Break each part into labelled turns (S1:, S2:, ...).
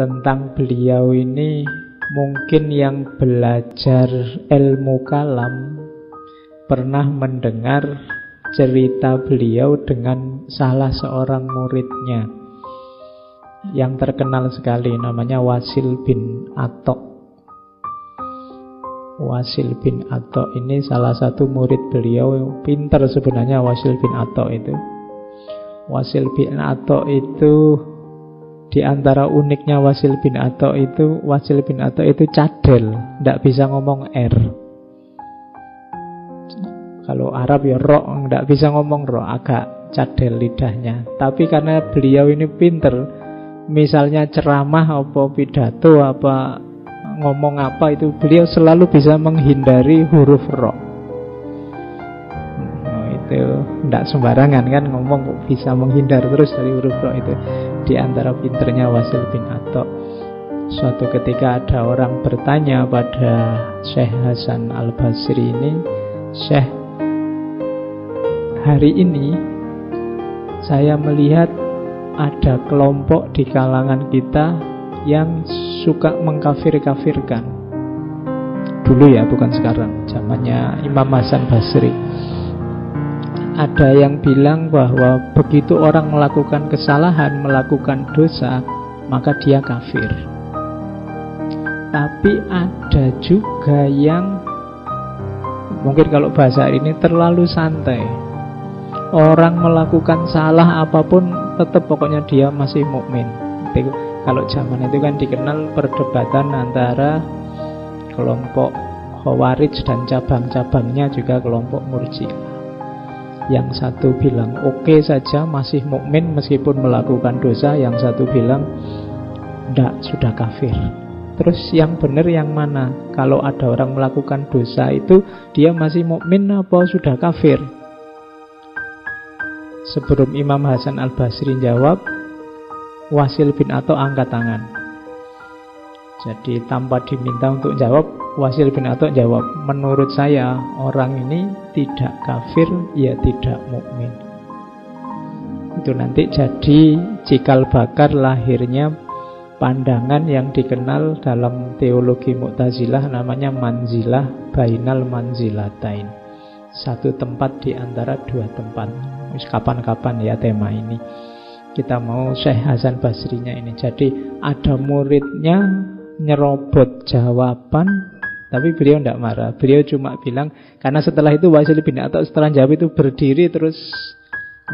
S1: tentang beliau ini, mungkin yang belajar ilmu kalam pernah mendengar cerita beliau dengan salah seorang muridnya yang terkenal sekali, namanya Wasil bin Atok. Wasil bin Atok ini salah satu murid beliau, pintar sebenarnya Wasil bin Atok itu. Wasil bin Atok itu, di antara uniknya Wasil bin Atok itu cadel, tidak bisa ngomong R. Kalau Arab ya ro, tidak bisa ngomong ro, agak cadel lidahnya. Tapi karena beliau ini pintar, misalnya ceramah apa pidato apa ngomong apa itu, beliau selalu bisa menghindari huruf ro. Itu tidak sembarangan kan ngomong, kok bisa menghindar terus dari huruf ro. Itu di antara pinternya Wasil bin Atok. Suatu ketika ada orang bertanya pada Syekh Hasan Al-Basri ini, Syekh, hari ini saya melihat ada kelompok di kalangan kita yang suka mengkafir-kafirkan. Dulu ya, bukan sekarang, zamannya Imam Hasan Basri. Ada yang bilang bahwa begitu orang melakukan kesalahan, melakukan dosa, maka dia kafir. Tapi ada juga yang mungkin kalau bahasa ini terlalu santai. Orang melakukan salah apapun tetap pokoknya dia masih mukmin. Kalau zaman itu kan dikenal perdebatan antara kelompok Khawarij dan cabang-cabangnya juga kelompok Murji'ah. Yang satu bilang oke saja, masih mukmin meskipun melakukan dosa. Yang satu bilang ndak, sudah kafir. Terus yang benar yang mana? Kalau ada orang melakukan dosa itu, dia masih mukmin apa sudah kafir? Sebelum Imam Hasan Al-Basri jawab, Wasil bin Atok angkat tangan. Jadi tanpa diminta untuk jawab, Wasil bin Atok jawab, menurut saya orang ini tidak kafir, ya tidak mukmin. Itu nanti jadi cikal bakar lahirnya pandangan yang dikenal dalam teologi Mu'tazilah, namanya manzilah bainal manzilatain. Satu tempat di antara dua tempat. Kapan-kapan ya tema ini kita mau Syekh Hasan Basrinya ini. Jadi ada muridnya nyerobot jawaban, tapi beliau tidak marah. Beliau cuma bilang, karena setelah itu Wasil bin Atok setelah jawab itu berdiri terus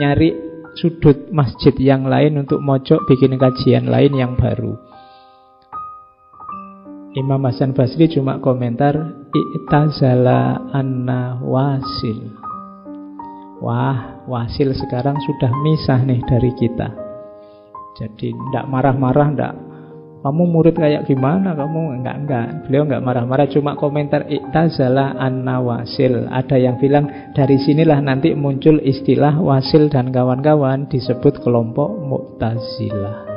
S1: nyari sudut masjid yang lain untuk mojok bikin kajian lain yang baru. Imam Hasan Basri cuma komentar, i'tazala anna Wasil. Wah, Wasil sekarang sudah misah nih dari kita. Jadi tidak marah-marah, tidak kamu murid kayak gimana kamu, enggak. Beliau enggak marah-marah, cuma komentar i'tazala anna Wasil. Ada yang bilang dari sinilah nanti muncul istilah Wasil dan kawan-kawan disebut kelompok Mu'tazilah.